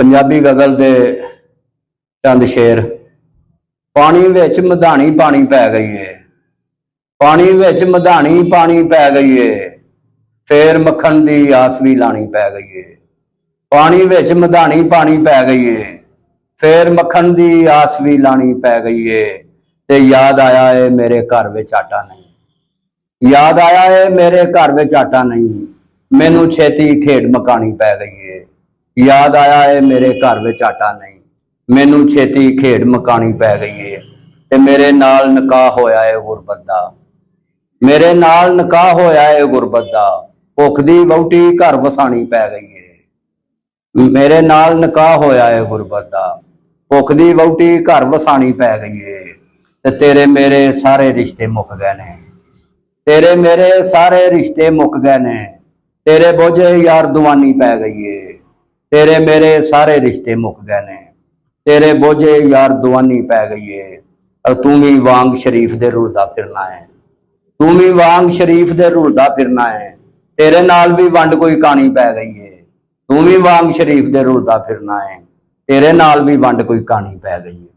पंजाबी गज़ल दे चंद शेर। पानी विच मधानी पानी पै गई है, पानी विच मधानी पानी पै गई है, फिर मक्खन दी आस भी लानी पै गई है। पानी विच मधानी पानी पै गई है, फिर मक्खन दी आस भी लानी पै गई है। ते याद आया है मेरे घर विच आटा नहीं, याद आया है मेरे घर विच आटा नहीं, मैनू छेती खेड मकानी पै गई है। याद आया है मेरे घर विच आटा नहीं, मैनू छेती खेड मकानी पै गई है। ते मेरे नाल निकाह होया है गुरबत दा, मेरे नाल निकाह होया है गुरबत दा, भुख दी वहुटी घर वसानी पै गई है। मेरे नाल निकाह होया है गुरबत दा, भुख दी वहुटी घर वसानी पै गई है। ते तेरे मेरे सारे रिश्ते मुक गए ने, तेरे मेरे सारे रिश्ते मुक गए ने, तेरे बोझे यार दुआनी पै गई है। तेरे मेरे सारे रिश्ते मुक गए ने, तेरे बोझे यार दुआनी पै गई है। और तू भी वांग शरीफ दे रुलदा फिरना है, तू भी वांग शरीफ दे रुलदा फिरना है, तेरे नाल भी वंड कोई कहानी पै गई है। तू भी वांग शरीफ दे रुलदा फिरना है, तेरे नाल भी वंड कोई कहानी पै गई है।